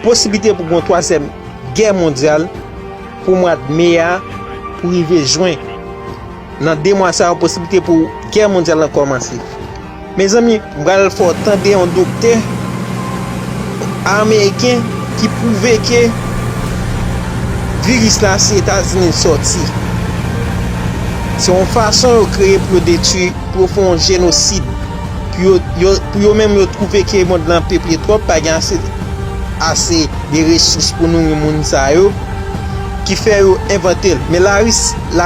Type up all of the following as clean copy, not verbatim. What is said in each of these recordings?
possibilité pour une troisième guerre mondiale pour mois de mai pour arriver juin. Dans 2 mois ça a possibilité pour guerre mondiale commencer. Mes amis, m'gal faut attendre un docteur américain qui prouvait que virus là c'est États-Unis sorti. C'est une façon de créer pour détruire, pour faire un génocide. Pour même trouver que le monde là peuplé trop, pas assez de ressources pour nous les monde ça qui fait inventer. Mais la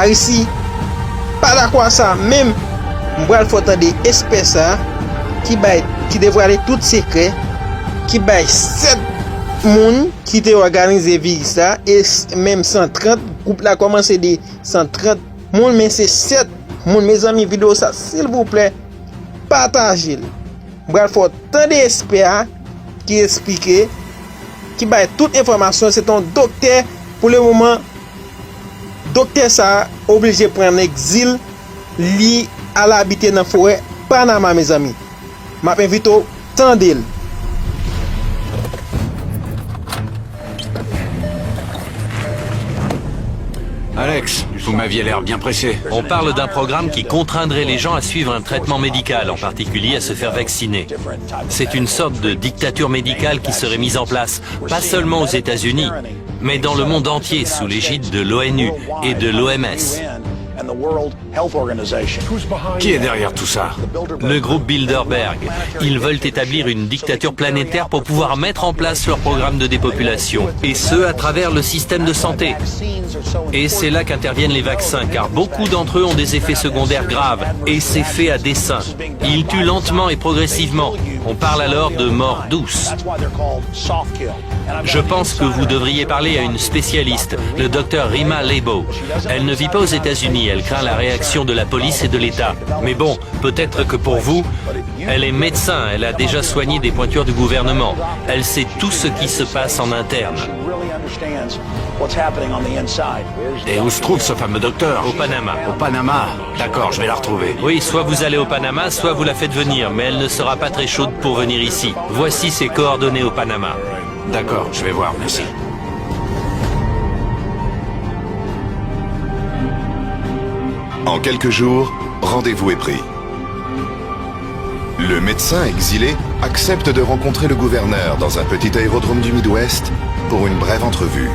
Russie pas d'accord avec ça. Même il faut attendre des espèces qui devraient aller tout secret, qui bail 7 monde qui te organisé virus ça et même 130 groupe là commencé de 130 monde mais c'est 7 monde. Mes amis, vidéo ça s'il vous plaît partagez. Il faut tant d'experts qui expliquent, qui bail toute information. C'est un docteur pour le moment. Docteur ça obligé de prendre exil li à l'habiter dans la forêt Panama. Mes amis, m'a invité tendez. Alex, vous m'aviez l'air bien pressé. On parle d'un programme qui contraindrait les gens à suivre un traitement médical, en particulier à se faire vacciner. C'est une sorte de dictature médicale qui serait mise en place, pas seulement aux États-Unis, mais dans le monde entier sous l'égide de l'ONU et de l'OMS. Qui est derrière tout ça? Le groupe Bilderberg. Ils veulent établir une dictature planétaire pour pouvoir mettre en place leur programme de dépopulation. Et ce, à travers le système de santé. Et c'est là qu'interviennent les vaccins, car beaucoup d'entre eux ont des effets secondaires graves. Et c'est fait à dessein. Ils tuent lentement et progressivement. On parle alors de mort douce. Je pense que vous devriez parler à une spécialiste, le docteur Rima Lebo. Elle ne vit pas aux États-Unis, elle craint la réaction de la police et de l'État. Mais bon, peut-être que pour vous, elle est médecin, elle a déjà soigné des pointures du gouvernement. Elle sait tout ce qui se passe en interne. Et où se trouve ce fameux docteur? Au Panama. Au Panama? D'accord, je vais la retrouver. Oui, soit vous allez au Panama, soit vous la faites venir, mais elle ne sera pas très chaude pour venir ici. Voici ses coordonnées au Panama. D'accord, je vais voir, merci. En quelques jours, rendez-vous est pris. Le médecin exilé accepte de rencontrer le gouverneur dans un petit aérodrome du Midwest pour une brève entrevue.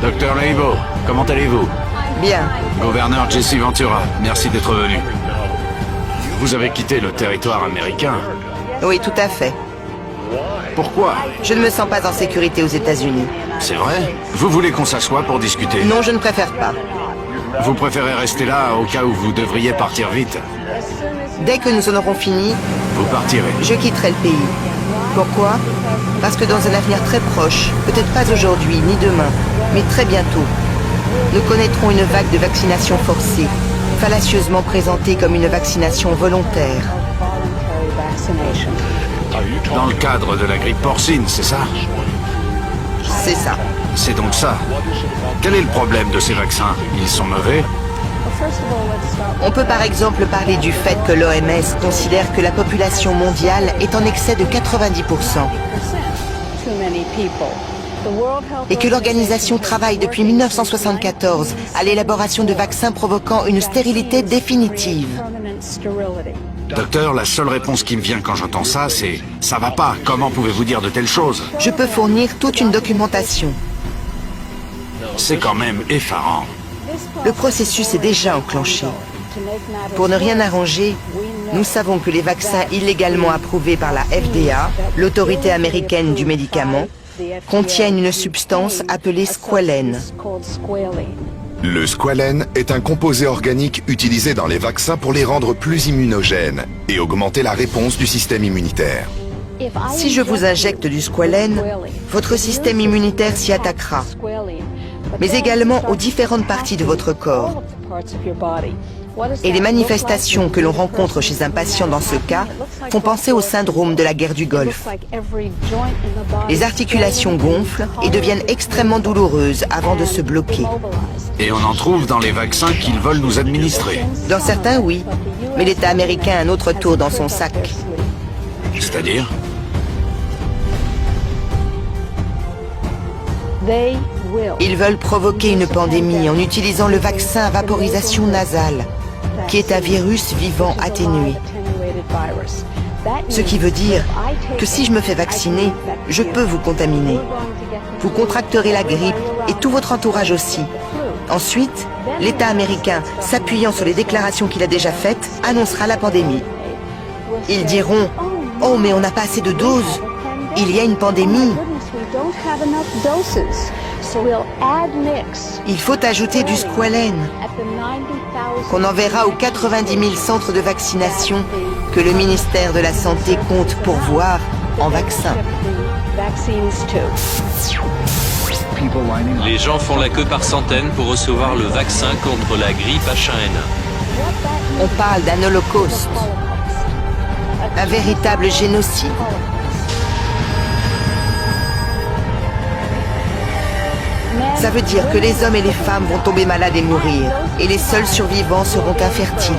Docteur Lebo, comment allez-vous? Bien. Gouverneur Jesse Ventura, merci d'être venu. Vous avez quitté le territoire américain. Oui, tout à fait. Pourquoi? Je ne me sens pas en sécurité aux États-Unis. C'est vrai? Vous voulez qu'on s'assoie pour discuter? Non, je ne préfère pas. Vous préférez rester là au cas où vous devriez partir vite? Dès que nous en aurons fini, Vous partirez. je quitterai le pays. Pourquoi? Parce que dans un avenir très proche, peut-être pas aujourd'hui ni demain, mais très bientôt, nous connaîtrons une vague de vaccination forcée, fallacieusement présentée comme une vaccination volontaire. Dans le cadre de la grippe porcine, c'est ça? C'est ça. C'est donc ça. Quel est le problème de ces vaccins? Ils sont mauvais? On peut par exemple parler du fait que l'OMS considère que la population mondiale est en excès de 90%. Et que l'organisation travaille depuis 1974 à l'élaboration de vaccins provoquant une stérilité définitive. Docteur, la seule réponse qui me vient quand j'entends ça, c'est « ça va pas, comment pouvez-vous dire de telles choses ?» Je peux fournir toute une documentation. C'est quand même effarant. Le processus est déjà enclenché. Pour ne rien arranger, nous savons que les vaccins illégalement approuvés par la FDA, l'autorité américaine du médicament, contiennent une substance appelée squalène. Le squalène est un composé organique utilisé dans les vaccins pour les rendre plus immunogènes et augmenter la réponse du système immunitaire. Si je vous injecte du squalène, votre système immunitaire s'y attaquera, mais également aux différentes parties de votre corps. Et les manifestations que l'on rencontre chez un patient dans ce cas font penser au syndrome de la guerre du Golfe. Les articulations gonflent et deviennent extrêmement douloureuses avant de se bloquer. Et on en trouve dans les vaccins qu'ils veulent nous administrer. Dans certains, oui, mais l'État américain a un autre tour dans son sac. C'est-à-dire? Ils veulent provoquer une pandémie en utilisant le vaccin à vaporisation nasale, qui est un virus vivant atténué. Ce qui veut dire que si je me fais vacciner, je peux vous contaminer. Vous contracterez la grippe et tout votre entourage aussi. Ensuite, l'État américain, s'appuyant sur les déclarations qu'il a déjà faites, annoncera la pandémie. Ils diront « Oh, mais on n'a pas assez de doses. Il y a une pandémie. » Il faut ajouter du squalène, qu'on enverra aux 90 000 centres de vaccination que le ministère de la Santé compte pourvoir en vaccins. Les gens font la queue par centaines pour recevoir le vaccin contre la grippe H1N1. On parle d'un holocauste, un véritable génocide. Ça veut dire que les hommes et les femmes vont tomber malades et mourir, et les seuls survivants seront infertiles.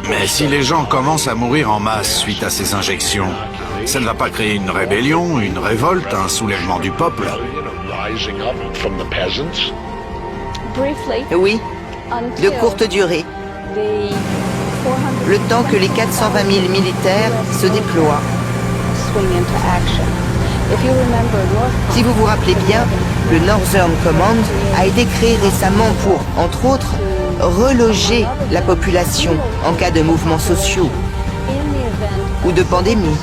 Mais si les gens commencent à mourir en masse suite à ces injections, ça ne va pas créer une rébellion, une révolte, un soulèvement du peuple? Oui, de courte durée. Le temps que les 420 000 militaires se déploient. Si vous vous rappelez bien, le Northern Command a été créé récemment pour, entre autres, reloger la population en cas de mouvements sociaux ou de pandémie.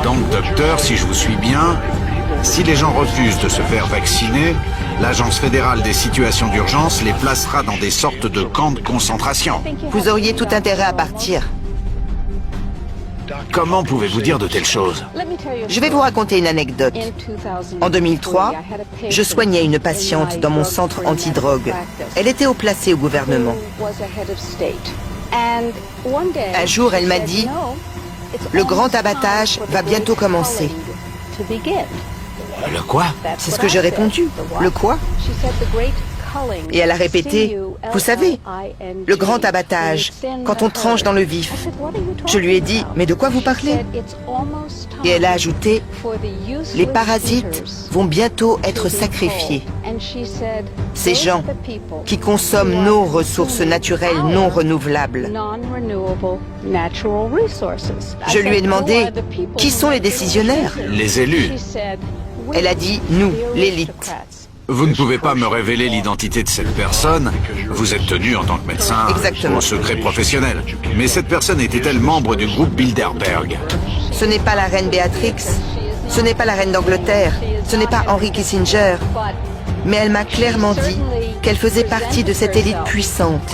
Donc, docteur, si je vous suis bien, si les gens refusent de se faire vacciner, l'Agence fédérale des situations d'urgence les placera dans des sortes de camps de concentration. Vous auriez tout intérêt à partir. Comment pouvez-vous dire de telles choses? Je vais vous raconter une anecdote. En 2003, je soignais une patiente dans mon centre antidrogue. Elle était haut placée au gouvernement. Un jour, elle m'a dit « Le grand abattage va bientôt commencer. » Le quoi? C'est ce que j'ai répondu. Le quoi? Et elle a répété « Vous savez, le grand abattage, quand on tranche dans le vif. » Je lui ai dit « Mais de quoi vous parlez ?» Et elle a ajouté « Les parasites vont bientôt être sacrifiés. Ces gens qui consomment nos ressources naturelles non renouvelables. » Je lui ai demandé « Qui sont les décisionnaires ?» Les élus. Elle a dit « Nous, l'élite. » Vous ne pouvez pas me révéler l'identité de cette personne. Vous êtes tenu en tant que médecin Exactement. au secret professionnel. Mais cette personne était-elle membre du groupe Bilderberg? Ce n'est pas la reine Béatrix, ce n'est pas la reine d'Angleterre, ce n'est pas Henry Kissinger. Mais elle m'a clairement dit qu'elle faisait partie de cette élite puissante.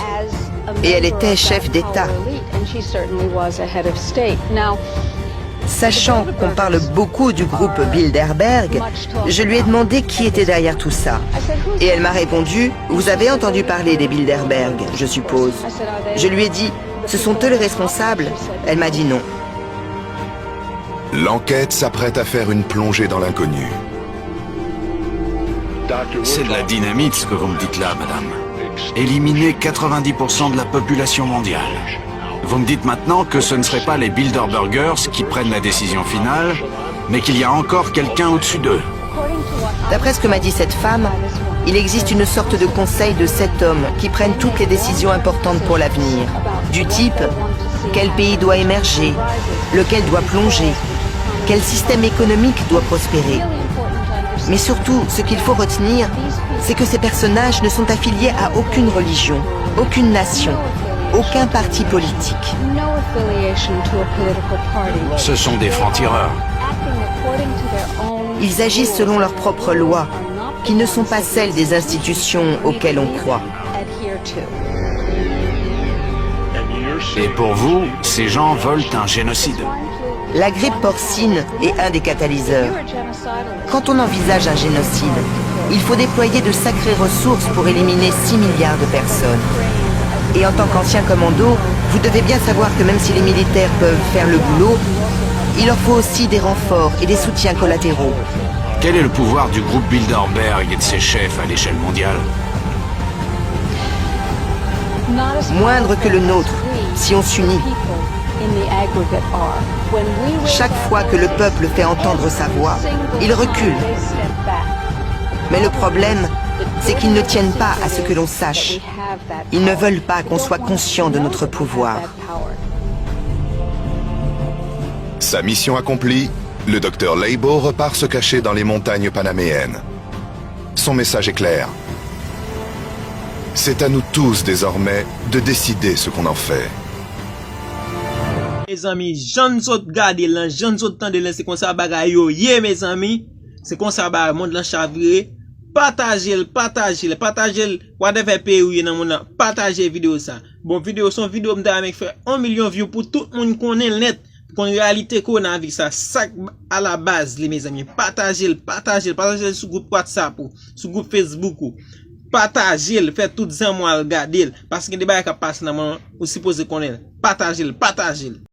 Et elle était chef d'État. Sachant qu'on parle beaucoup du groupe Bilderberg, je lui ai demandé qui était derrière tout ça. Et elle m'a répondu « Vous avez entendu parler des Bilderberg, je suppose ?» Je lui ai dit « Ce sont eux les responsables ?» Elle m'a dit non. L'enquête s'apprête à faire une plongée dans l'inconnu. C'est de la dynamite ce que vous me dites là, madame. Éliminer 90% de la population mondiale. Vous me dites maintenant que ce ne seraient pas les Bilderbergers qui prennent la décision finale, mais qu'il y a encore quelqu'un au-dessus d'eux. D'après ce que m'a dit cette femme, il existe une sorte de conseil de 7 hommes qui prennent toutes les décisions importantes pour l'avenir. Du type, quel pays doit émerger, lequel doit plonger, quel système économique doit prospérer. Mais surtout, ce qu'il faut retenir, c'est que ces personnages ne sont affiliés à aucune religion, aucune nation, aucun parti politique. Ce sont des francs-tireurs. Ils agissent selon leurs propres lois, qui ne sont pas celles des institutions auxquelles on croit. Et pour vous, ces gens veulent un génocide. La grippe porcine est un des catalyseurs. Quand on envisage un génocide, il faut déployer de sacrées ressources pour éliminer 6 milliards de personnes. Et en tant qu'ancien commando, vous devez bien savoir que même si les militaires peuvent faire le boulot, il leur faut aussi des renforts et des soutiens collatéraux. Quel est le pouvoir du groupe Bilderberg et de ses chefs à l'échelle mondiale? Moindre que le nôtre, si on s'unit. Chaque fois que le peuple fait entendre sa voix, il recule. Mais le problème, c'est qu'ils ne tiennent pas à ce que l'on sache. Ils ne veulent pas qu'on soit conscient de notre pouvoir. Sa mission accomplie, le docteur Leibo repart se cacher dans les montagnes panaméennes. Son message est clair. C'est à nous tous désormais de décider ce qu'on en fait. Mes amis, j'en zot gade lan, j'en zot tande lan, c'est comme ça bagay yo, mes amis. C'est comme ça bagay, monde lan chavire. Partagez, whatever pays ou nan moun nan, partagez vidéo ça. Bon, son vidéo m'da avec faire 1 million views pour tout le monde connaît le net. Pour une réalité qu'on a avec ça, à la base, mes amis. Partagez sur groupe WhatsApp, sur groupe Facebook. Partagez, faites tout ça moi regarder parce que des bails qui passent dans mon ou supposé connaître. Partagez.